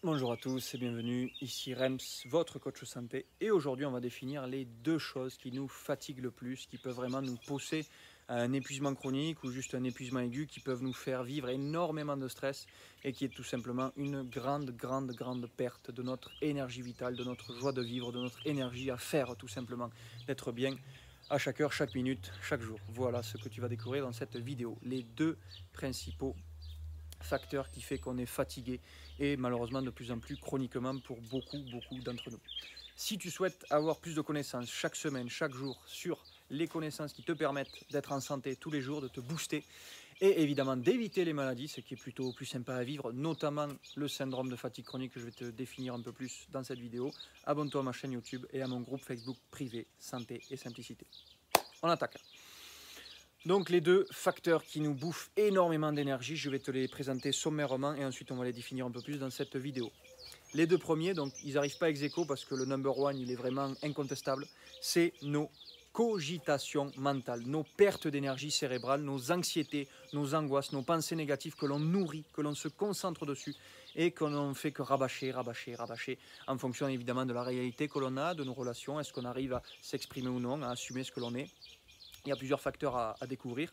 Bonjour à tous et bienvenue, ici Rems, votre coach santé. Et aujourd'hui, on va définir les deux choses qui nous fatiguent le plus, qui peuvent vraiment nous pousser à un épuisement chronique ou juste un épuisement aigu, qui peuvent nous faire vivre énormément de stress et qui est tout simplement une grande perte de notre énergie vitale, de notre joie de vivre, de notre énergie à faire tout simplement, d'être bien à chaque heure, chaque minute, chaque jour. Voilà ce que tu vas découvrir dans cette vidéo. Les deux principaux facteur qui fait qu'on est fatigué et malheureusement de plus en plus chroniquement pour beaucoup d'entre nous. Si tu souhaites avoir plus de connaissances chaque semaine, chaque jour sur les connaissances qui te permettent d'être en santé tous les jours, de te booster et évidemment d'éviter les maladies, ce qui est plutôt plus sympa à vivre, notamment le syndrome de fatigue chronique que je vais te définir un peu plus dans cette vidéo, abonne-toi à ma chaîne YouTube et à mon groupe Facebook privé Santé et Simplicité. On attaque. Donc les deux facteurs qui nous bouffent énormément d'énergie, je vais te les présenter sommairement et ensuite on va les définir un peu plus dans cette vidéo. Les deux premiers, donc ils n'arrivent pas ex aequo parce que le number one il est vraiment incontestable, c'est nos cogitations mentales, nos pertes d'énergie cérébrale, nos anxiétés, nos angoisses, nos pensées négatives que l'on nourrit, que l'on se concentre dessus et qu'on ne fait que rabâcher en fonction évidemment de la réalité que l'on a, de nos relations, est-ce qu'on arrive à s'exprimer ou non, à assumer ce que l'on est. Il y a plusieurs facteurs à découvrir.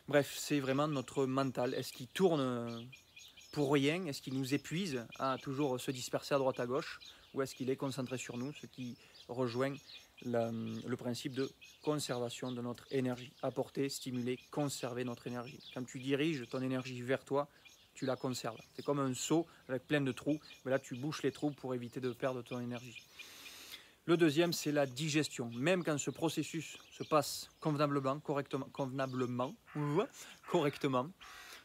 Bref, c'est vraiment notre mental. Est-ce qu'il tourne pour rien? Est-ce qu'il nous épuise à toujours se disperser à droite à gauche? Ou est-ce qu'il est concentré sur nous? Ce qui rejoint le principe de conservation de notre énergie. Apporter, stimuler, conserver notre énergie. Quand tu diriges ton énergie vers toi, tu la conserves. C'est comme un seau avec plein de trous. Mais là, tu bouches les trous pour éviter de perdre ton énergie. Le deuxième, c'est la digestion. Même quand ce processus se passe convenablement, correctement,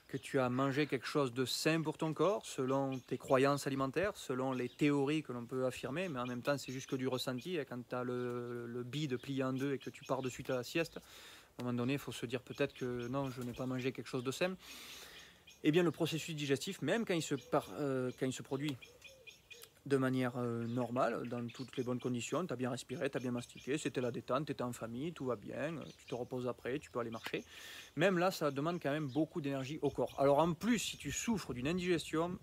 que tu as mangé quelque chose de sain pour ton corps, selon tes croyances alimentaires, selon les théories que l'on peut affirmer, mais en même temps, c'est juste que du ressenti. Et quand tu as le bide plié en deux et que tu pars de suite à la sieste, à un moment donné, il faut se dire peut-être que non, je n'ai pas mangé quelque chose de sain. Eh bien, le processus digestif, même quand il se produit de manière normale, dans toutes les bonnes conditions, tu as bien respiré, tu as bien mastiqué, c'était la détente, tu étais en famille, tout va bien, tu te reposes après, tu peux aller marcher. Même là, ça demande quand même beaucoup d'énergie au corps. Alors en plus, si tu souffres d'une indigestion,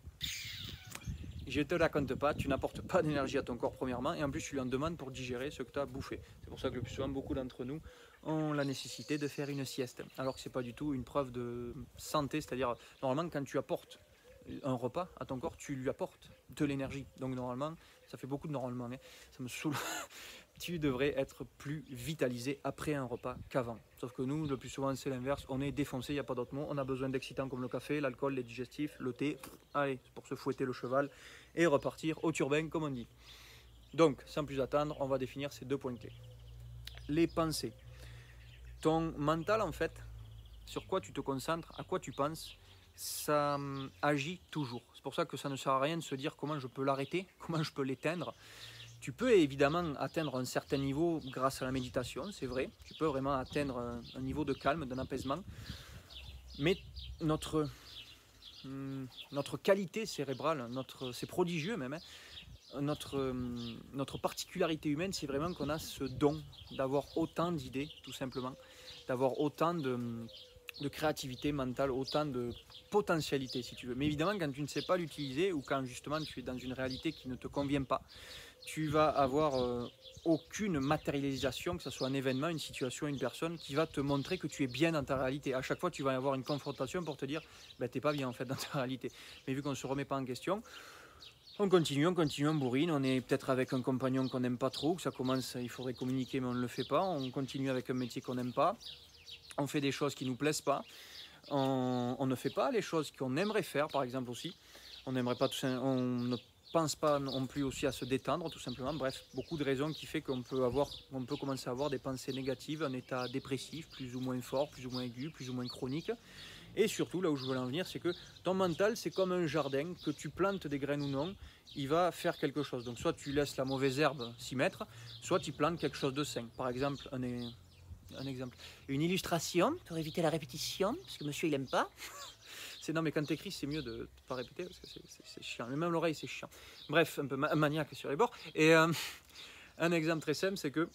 je ne te raconte pas, tu n'apportes pas d'énergie à ton corps premièrement, et en plus tu lui en demandes pour digérer ce que tu as bouffé. C'est pour ça que le plus souvent, beaucoup d'entre nous ont la nécessité de faire une sieste, alors que ce n'est pas du tout une preuve de santé, c'est-à-dire normalement quand tu apportes un repas à ton corps, tu lui apportes de l'énergie. Donc normalement, ça fait beaucoup de normalement, hein, ça me saoule. Tu devrais être plus vitalisé après un repas qu'avant. Sauf que nous, le plus souvent, c'est l'inverse. On est défoncé, il n'y a pas d'autre mot. On a besoin d'excitants comme le café, l'alcool, les digestifs, le thé. Allez, pour se fouetter le cheval et repartir au turbin, comme on dit. Donc, sans plus attendre, on va définir ces deux points clés. Les pensées. Ton mental, en fait, sur quoi tu te concentres, à quoi tu penses, ça agit toujours. C'est pour ça que ça ne sert à rien de se dire comment je peux l'arrêter, comment je peux l'éteindre. Tu peux évidemment atteindre un certain niveau grâce à la méditation, c'est vrai. Tu peux vraiment atteindre un niveau de calme, d'un apaisement. Mais notre qualité cérébrale, c'est prodigieux même, hein, notre particularité humaine, c'est vraiment qu'on a ce don d'avoir autant d'idées, tout simplement, d'avoir autant de créativité mentale, autant de potentialité, si tu veux. Mais évidemment, quand tu ne sais pas l'utiliser ou quand justement tu es dans une réalité qui ne te convient pas, tu vas avoir aucune matérialisation, que ce soit un événement, une situation, une personne, qui va te montrer que tu es bien dans ta réalité. À chaque fois, tu vas avoir une confrontation pour te dire ben, t'es pas bien en fait dans ta réalité. Mais vu qu'on ne se remet pas en question, on continue, on bourrine, on est peut-être avec un compagnon qu'on n'aime pas trop, que ça commence, il faudrait communiquer mais on ne le fait pas, on continue avec un métier qu'on n'aime pas, on fait des choses qui ne nous plaisent pas, on ne fait pas les choses qu'on aimerait faire par exemple aussi, on n'aimerait pas on ne pense pas non plus aussi à se détendre tout simplement, bref, beaucoup de raisons qui fait qu'on peut commencer à avoir des pensées négatives, un état dépressif plus ou moins fort, plus ou moins aigu, plus ou moins chronique. Et surtout, là où je veux en venir, c'est que ton mental, c'est comme un jardin, que tu plantes des graines ou non, il va faire quelque chose. Donc soit tu laisses la mauvaise herbe s'y mettre, soit tu plantes quelque chose de sain. Par exemple, un exemple, une illustration pour éviter la répétition, parce que monsieur il aime pas. Non mais quand tu écris c'est mieux de ne pas répéter parce que c'est chiant, mais même l'oreille c'est chiant. Bref, un peu maniaque sur les bords. Et un exemple très simple, c'est que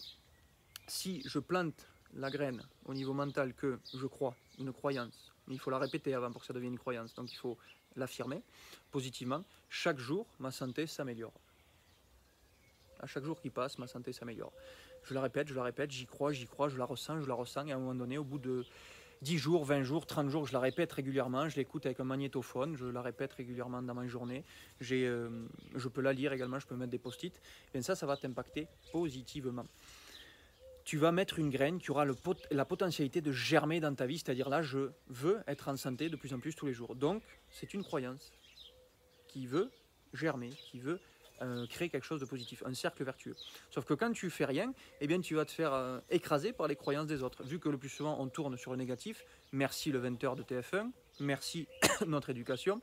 si je plante la graine au niveau mental que je crois, une croyance, mais il faut la répéter avant pour que ça devienne une croyance, donc il faut l'affirmer positivement. Chaque jour, ma santé s'améliore. À chaque jour qui passe, ma santé s'améliore. Je la répète, j'y crois, je la ressens, et à un moment donné, au bout de 10 jours, 20 jours, 30 jours, je la répète régulièrement, je l'écoute avec un magnétophone, je la répète régulièrement dans ma journée, je peux la lire également, je peux mettre des post-it, et ça va t'impacter positivement. Tu vas mettre une graine qui aura la potentialité de germer dans ta vie, c'est-à-dire là, je veux être en santé de plus en plus tous les jours. Donc, c'est une croyance qui veut germer, qui veut créer quelque chose de positif, un cercle vertueux. Sauf que quand tu fais rien, eh bien tu vas te faire écraser par les croyances des autres. Vu que le plus souvent on tourne sur le négatif, merci le 20h de TF1, merci notre éducation,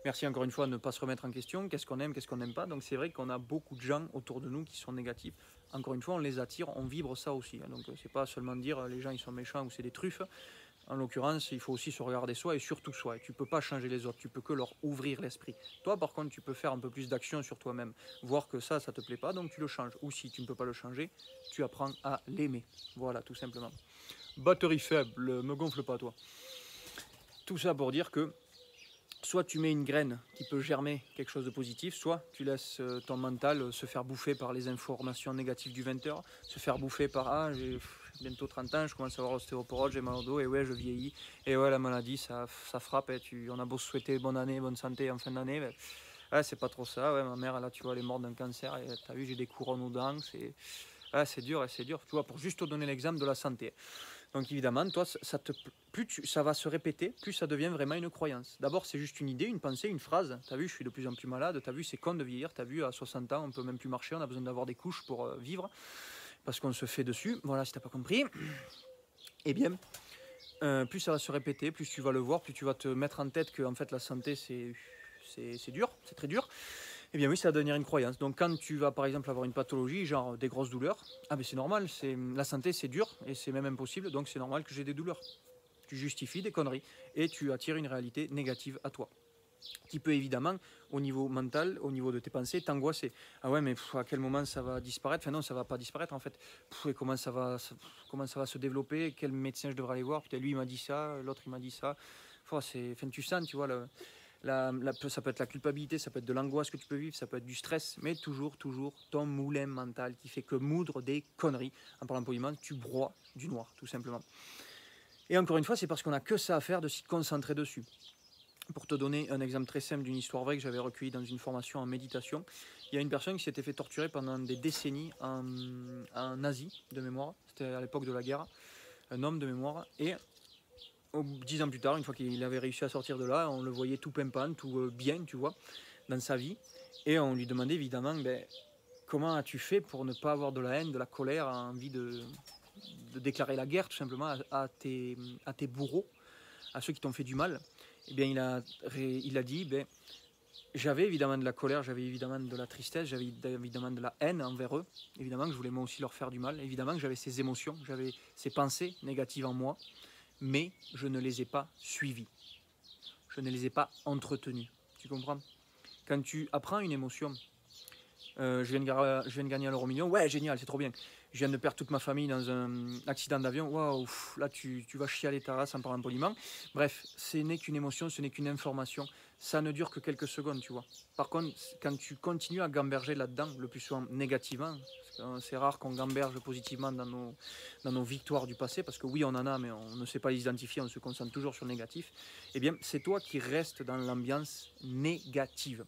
merci encore une fois de ne pas se remettre en question, qu'est-ce qu'on aime, qu'est-ce qu'on n'aime pas. Donc c'est vrai qu'on a beaucoup de gens autour de nous qui sont négatifs. Encore une fois, on les attire, on vibre ça aussi. Donc c'est pas seulement dire les gens ils sont méchants ou c'est des truffes. En l'occurrence, il faut aussi se regarder soi et surtout soi. Et tu ne peux pas changer les autres, tu peux que leur ouvrir l'esprit. Toi, par contre, tu peux faire un peu plus d'action sur toi-même. Voir que ça ne te plaît pas, donc tu le changes. Ou si tu ne peux pas le changer, tu apprends à l'aimer. Voilà, tout simplement. Batterie faible, me gonfle pas, toi. Tout ça pour dire que soit tu mets une graine qui peut germer quelque chose de positif, soit tu laisses ton mental se faire bouffer par les informations négatives du 20h, se faire bouffer par j'ai bientôt 30 ans, je commence à avoir l'ostéoporose, j'ai mal au dos, et ouais, je vieillis, et ouais, la maladie, ça frappe, et on a beau souhaiter bonne année, bonne santé en fin d'année, mais ouais, c'est pas trop ça, ouais, ma mère, là, tu vois, elle est morte d'un cancer, et t'as vu, j'ai des couronnes aux dents, c'est dur, tu vois, pour juste te donner l'exemple de la santé. Donc évidemment, toi, ça va se répéter, plus ça devient vraiment une croyance. D'abord, c'est juste une idée, une pensée, une phrase. T'as vu, je suis de plus en plus malade. T'as vu, c'est con de vieillir. T'as vu, à 60 ans, on peut même plus marcher. On a besoin d'avoir des couches pour vivre, parce qu'on se fait dessus. Voilà, si t'as pas compris. Eh bien, plus ça va se répéter, plus tu vas le voir, plus tu vas te mettre en tête que en fait la santé c'est dur, c'est très dur. Eh bien oui, ça va devenir une croyance. Donc quand tu vas par exemple avoir une pathologie, genre des grosses douleurs, ah mais c'est normal, la santé c'est dur et c'est même impossible, donc c'est normal que j'ai des douleurs. Tu justifies des conneries et tu attires une réalité négative à toi, qui peut évidemment, au niveau mental, au niveau de tes pensées, t'angoisser. Ah ouais, mais à quel moment ça va disparaître? Enfin non, ça va pas disparaître en fait. Et comment ça va se développer? Quel médecin je devrais aller voir? Putain, lui il m'a dit ça, l'autre il m'a dit ça. Tu sens, tu vois, ça peut être la culpabilité, ça peut être de l'angoisse que tu peux vivre, ça peut être du stress, mais toujours ton moulin mental qui fait que moudre des conneries. En parlant poliment, tu broies du noir, tout simplement. Et encore une fois, c'est parce qu'on n'a que ça à faire de s'y concentrer dessus. Pour te donner un exemple très simple d'une histoire vraie que j'avais recueillie dans une formation en méditation, il y a une personne qui s'était fait torturer pendant des décennies en Asie, de mémoire. C'était à l'époque de la guerre, un homme de mémoire. Et 10 ans plus tard, une fois qu'il avait réussi à sortir de là, on le voyait tout pimpant, tout bien, tu vois, dans sa vie. Et on lui demandait évidemment, comment as-tu fait pour ne pas avoir de la haine, de la colère, envie de déclarer la guerre tout simplement à tes bourreaux, à ceux qui t'ont fait du mal. Eh bien, il a dit, j'avais évidemment de la colère, j'avais évidemment de la tristesse, j'avais évidemment de la haine envers eux. Évidemment que je voulais moi aussi leur faire du mal. Évidemment que j'avais ces émotions, j'avais ces pensées négatives en moi. Mais je ne les ai pas suivies. Je ne les ai pas entretenues. Tu comprends? Quand tu apprends une émotion, je viens de gagner à l'euro million, ouais, génial, c'est trop bien. Je viens de perdre toute ma famille dans un accident d'avion, waouh, là tu vas chialer ta race en parlant poliment. Bref, ce n'est qu'une émotion, ce n'est qu'une information. Ça ne dure que quelques secondes, tu vois. Par contre, quand tu continues à gamberger là-dedans, le plus souvent négativement, c'est rare qu'on gamberge positivement dans nos victoires du passé, parce que oui, on en a, mais on ne sait pas les identifier, on se concentre toujours sur le négatif. Eh bien, c'est toi qui restes dans l'ambiance négative.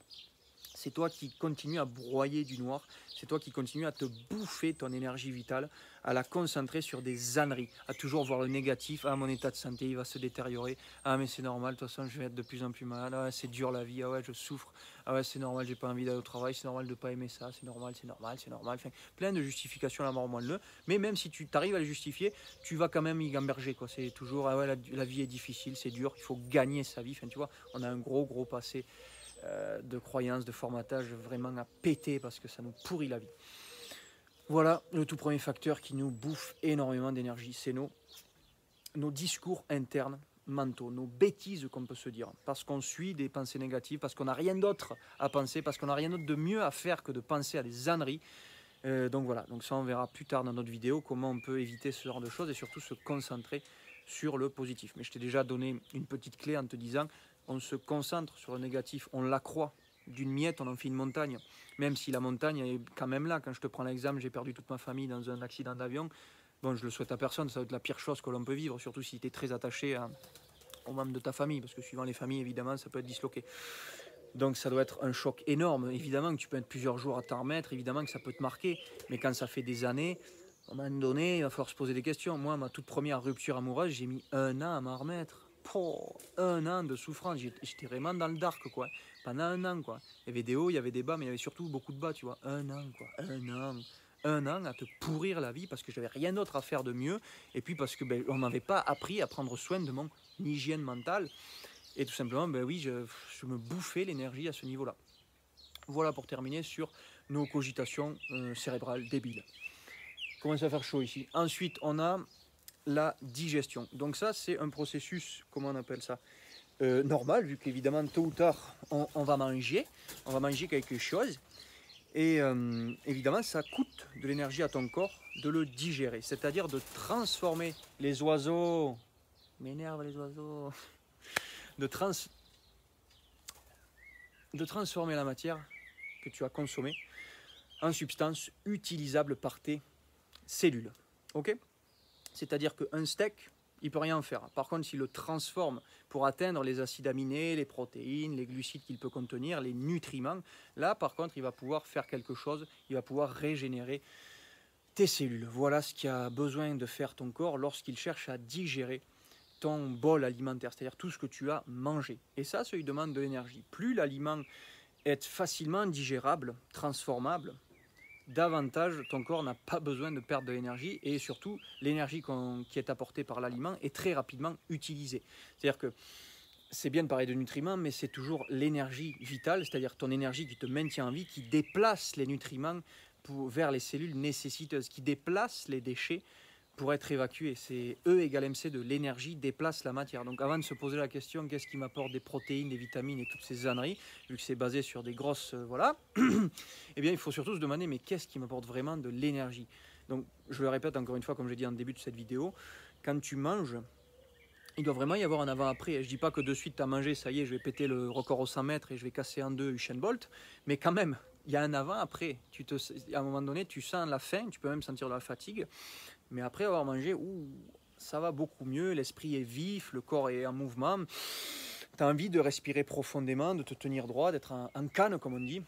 C'est toi qui continues à broyer du noir, c'est toi qui continues à te bouffer ton énergie vitale, à la concentrer sur des âneries, à toujours voir le négatif. Ah, mon état de santé, il va se détériorer. Ah, mais c'est normal, de toute façon, je vais être de plus en plus malade. Ah, ouais, c'est dur la vie. Ah ouais, je souffre. Ah ouais, c'est normal, j'ai pas envie d'aller au travail. C'est normal de pas aimer ça. C'est normal, c'est normal, c'est normal. Enfin, plein de justifications à la mort moelle. Mais même si tu t'arrives à les justifier, tu vas quand même y gamberger, quoi. C'est toujours, ah ouais, la vie est difficile, c'est dur, il faut gagner sa vie. Enfin, tu vois, on a un gros passé de croyances, de formatage vraiment à péter parce que ça nous pourrit la vie. Voilà le tout premier facteur qui nous bouffe énormément d'énergie, c'est nos discours internes mentaux, nos bêtises qu'on peut se dire, parce qu'on suit des pensées négatives, parce qu'on n'a rien d'autre à penser, parce qu'on n'a rien d'autre de mieux à faire que de penser à des âneries. Donc voilà, donc ça on verra plus tard dans notre vidéo comment on peut éviter ce genre de choses et surtout se concentrer sur le positif. Mais je t'ai déjà donné une petite clé en te disant on se concentre sur le négatif, on l'accroît. D'une miette, on en fait une montagne. Même si la montagne est quand même là. Quand je te prends l'exemple, j'ai perdu toute ma famille dans un accident d'avion. Bon, je le souhaite à personne, ça va être la pire chose que l'on peut vivre, surtout si tu es très attaché aux membres de ta famille, parce que suivant les familles, évidemment, ça peut être disloqué. Donc ça doit être un choc énorme. Évidemment que tu peux être plusieurs jours à t'en remettre, évidemment que ça peut te marquer. Mais quand ça fait des années, à un moment donné, il va falloir se poser des questions. Moi, ma toute première rupture amoureuse, j'ai mis 1 an à m'en remettre. 1 an de souffrance, j'étais vraiment dans le dark, quoi. Pendant 1 an, quoi. Il y avait des hauts, il y avait des bas, mais il y avait surtout beaucoup de bas, tu vois. 1 an, quoi. 1 an à te pourrir la vie parce que j'avais rien d'autre à faire de mieux. Et puis parce que on m'avait pas appris à prendre soin de mon hygiène mentale. Et tout simplement, oui, je me bouffais l'énergie à ce niveau-là. Voilà pour terminer sur nos cogitations cérébrales débiles. Commence à faire chaud ici. Ensuite, on a la digestion. Donc ça, c'est un processus, comment on appelle ça, normal, vu qu'évidemment, tôt ou tard, on va manger quelque chose. Et évidemment, ça coûte de l'énergie à ton corps de le digérer, c'est-à-dire de transformer les oiseaux. M'énerve les oiseaux. De transformer la matière que tu as consommée en substance utilisable par tes cellules. Ok ? C'est-à-dire qu'un steak, il ne peut rien en faire. Par contre, s'il le transforme pour atteindre les acides aminés, les protéines, les glucides qu'il peut contenir, les nutriments, là, par contre, il va pouvoir faire quelque chose, il va pouvoir régénérer tes cellules. Voilà ce qu'il a besoin de faire ton corps lorsqu'il cherche à digérer ton bol alimentaire, c'est-à-dire tout ce que tu as mangé. Et ça lui demande de l'énergie. Plus l'aliment est facilement digérable, transformable, davantage ton corps n'a pas besoin de perdre de l'énergie et surtout l'énergie qui est apportée par l'aliment est très rapidement utilisée. C'est-à-dire que c'est bien de parler de nutriments, mais c'est toujours l'énergie vitale, c'est-à-dire ton énergie qui te maintient en vie, qui déplace les nutriments vers les cellules nécessiteuses, qui déplace les déchets pour être évacué. C'est E égale MC de l'énergie déplace la matière. Donc avant de se poser la question qu'est-ce qui m'apporte des protéines, des vitamines et toutes ces âneries, vu que c'est basé sur des grosses voilà, eh bien il faut surtout se demander mais qu'est-ce qui m'apporte vraiment de l'énergie. Donc je le répète encore une fois comme j'ai dit en début de cette vidéo, quand tu manges, il doit vraiment y avoir un avant-après. Je ne dis pas que de suite tu as mangé, ça y est, je vais péter le record aux 100 mètres et je vais casser en deux Usain Bolt, mais quand même, il y a un avant-après. À un moment donné, tu sens la faim, tu peux même sentir la fatigue. Mais après avoir mangé, ça va beaucoup mieux, l'esprit est vif, le corps est en mouvement. Tu as envie de respirer profondément, de te tenir droit, d'être en canne, comme on dit.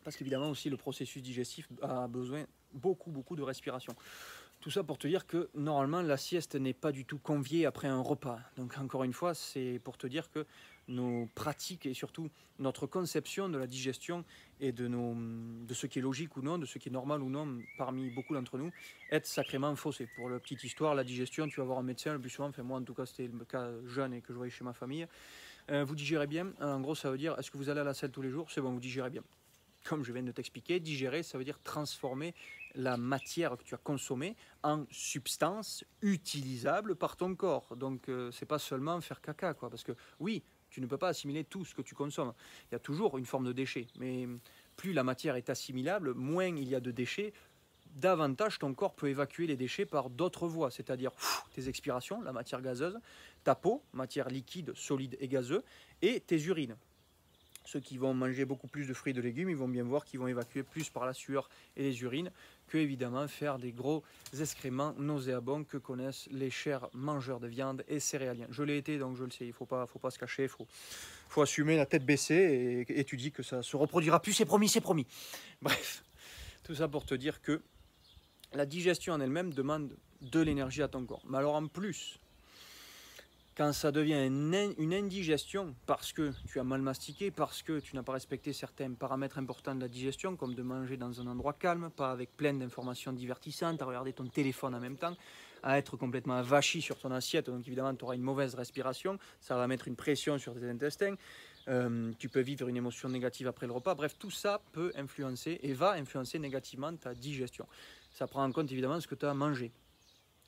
Parce qu'évidemment aussi, le processus digestif a besoin beaucoup de respiration. Tout ça pour te dire que normalement, la sieste n'est pas du tout conviée après un repas. Donc encore une fois, c'est pour te dire que nos pratiques et surtout notre conception de la digestion et de ce qui est logique ou non, de ce qui est normal ou non parmi beaucoup d'entre nous, est sacrément faussée. Pour la petite histoire, la digestion, tu vas voir un médecin le plus souvent, enfin moi en tout cas c'était le cas jeune et que je voyais chez ma famille, vous digérez bien, en gros ça veut dire est-ce que vous allez à la selle tous les jours, c'est bon, vous digérez bien. Comme je viens de t'expliquer, digérer, ça veut dire transformer la matière que tu as consommée en substance utilisable par ton corps. Donc, c'est pas seulement faire caca, quoi. Parce que oui, tu ne peux pas assimiler tout ce que tu consommes. Il y a toujours une forme de déchet. Mais plus la matière est assimilable, moins il y a de déchets, davantage ton corps peut évacuer les déchets par d'autres voies. C'est-à-dire tes expirations, la matière gazeuse, ta peau, matière liquide, solide et gazeuse, et tes urines. Ceux qui vont manger beaucoup plus de fruits et de légumes, ils vont bien voir qu'ils vont évacuer plus par la sueur et les urines que évidemment faire des gros excréments nauséabonds que connaissent les chers mangeurs de viande et céréaliens. Je l'ai été, donc je le sais, il ne faut pas se cacher, il faut assumer la tête baissée et tu dis que ça ne se reproduira plus, c'est promis, c'est promis. Bref, tout ça pour te dire que la digestion en elle-même demande de l'énergie à ton corps. Mais alors en plus, quand ça devient une indigestion parce que tu as mal mastiqué, parce que tu n'as pas respecté certains paramètres importants de la digestion, comme de manger dans un endroit calme, pas avec plein d'informations divertissantes, à regarder ton téléphone en même temps, à être complètement avachi sur ton assiette, donc évidemment tu auras une mauvaise respiration, ça va mettre une pression sur tes intestins, tu peux vivre une émotion négative après le repas, bref, tout ça peut influencer et va influencer négativement ta digestion. Ça prend en compte évidemment ce que tu as mangé.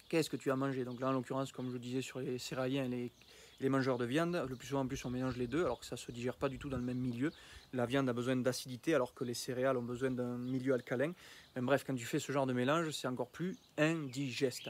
Qu'est-ce que tu as mangé? Donc là, en l'occurrence, comme je disais sur les céréaliens et les mangeurs de viande, le plus souvent en plus on mélange les deux, alors que ça ne se digère pas du tout dans le même milieu. La viande a besoin d'acidité, alors que les céréales ont besoin d'un milieu alcalin. Mais bref, quand tu fais ce genre de mélange, c'est encore plus indigeste.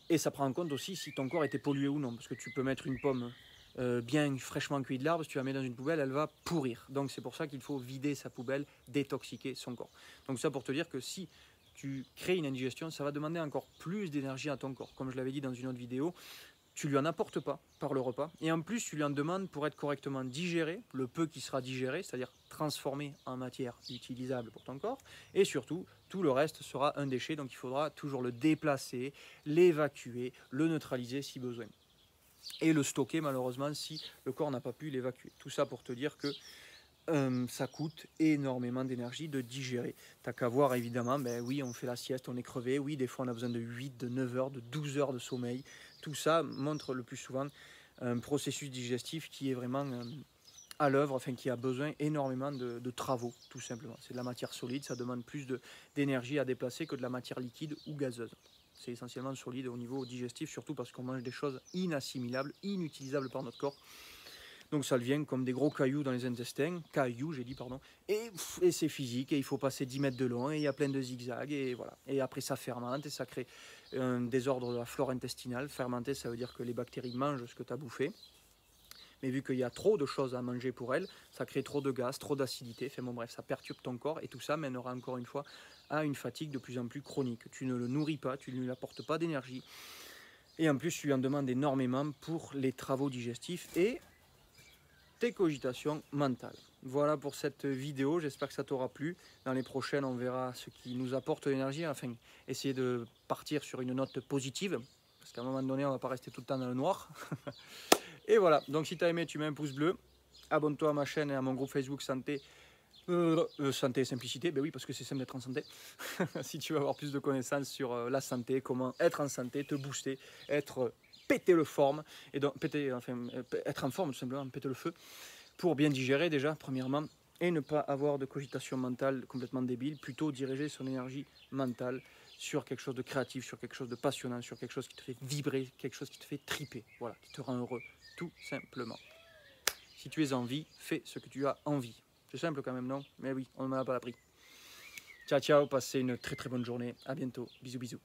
Et ça prend en compte aussi si ton corps était pollué ou non, parce que tu peux mettre une pomme bien fraîchement cueillie de l'arbre, si tu la mets dans une poubelle, elle va pourrir. Donc c'est pour ça qu'il faut vider sa poubelle, détoxiquer son corps. Donc ça pour te dire que si tu crées une indigestion, ça va demander encore plus d'énergie à ton corps. Comme je l'avais dit dans une autre vidéo, tu lui en apportes pas par le repas, et en plus tu lui en demandes pour être correctement digéré, le peu qui sera digéré, c'est-à-dire transformé en matière utilisable pour ton corps, et surtout tout le reste sera un déchet, donc il faudra toujours le déplacer, l'évacuer, le neutraliser si besoin, et le stocker malheureusement si le corps n'a pas pu l'évacuer. Tout ça pour te dire que ça coûte énormément d'énergie de digérer. T'as qu'à voir évidemment, ben oui, on fait la sieste, on est crevé, oui, des fois on a besoin de 8, de 9 heures, de 12 heures de sommeil. Tout ça montre le plus souvent un processus digestif qui est vraiment à l'œuvre, enfin qui a besoin énormément de travaux, tout simplement. C'est de la matière solide, ça demande plus d'énergie à déplacer que de la matière liquide ou gazeuse. C'est essentiellement solide au niveau digestif, surtout parce qu'on mange des choses inassimilables, inutilisables par notre corps. Donc ça devient comme des gros cailloux dans les intestins, cailloux j'ai dit pardon, et c'est physique, et il faut passer 10 mètres de long, et il y a plein de zigzags, et voilà. Et après ça fermente, et ça crée un désordre de la flore intestinale. Fermenter, ça veut dire que les bactéries mangent ce que tu as bouffé, mais vu qu'il y a trop de choses à manger pour elles, ça crée trop de gaz, trop d'acidité, enfin bon bref, ça perturbe ton corps, et tout ça mènera encore une fois à une fatigue de plus en plus chronique. Tu ne le nourris pas, tu ne lui apportes pas d'énergie, et en plus tu lui en demandes énormément pour les travaux digestifs, et tes cogitations mentales. Voilà pour cette vidéo, j'espère que ça t'aura plu. Dans les prochaines, on verra ce qui nous apporte l'énergie, enfin, essayer de partir sur une note positive, parce qu'à un moment donné, on ne va pas rester tout le temps dans le noir. Et voilà, donc si tu as aimé, tu mets un pouce bleu, abonne-toi à ma chaîne et à mon groupe Facebook Santé, Santé et Simplicité, ben oui, parce que c'est simple d'être en santé. Si tu veux avoir plus de connaissances sur la santé, comment être en santé, te booster, être péter le forme, et donc péter, enfin, être en forme tout simplement, péter le feu, pour bien digérer déjà, premièrement, et ne pas avoir de cogitation mentale complètement débile, plutôt diriger son énergie mentale sur quelque chose de créatif, sur quelque chose de passionnant, sur quelque chose qui te fait vibrer, quelque chose qui te fait triper, voilà, qui te rend heureux, tout simplement. Si tu es en vie, fais ce que tu as envie. C'est simple quand même, non? Mais oui, on ne m'en a pas appris. Ciao, ciao, passez une très très bonne journée. À bientôt. Bisous, bisous.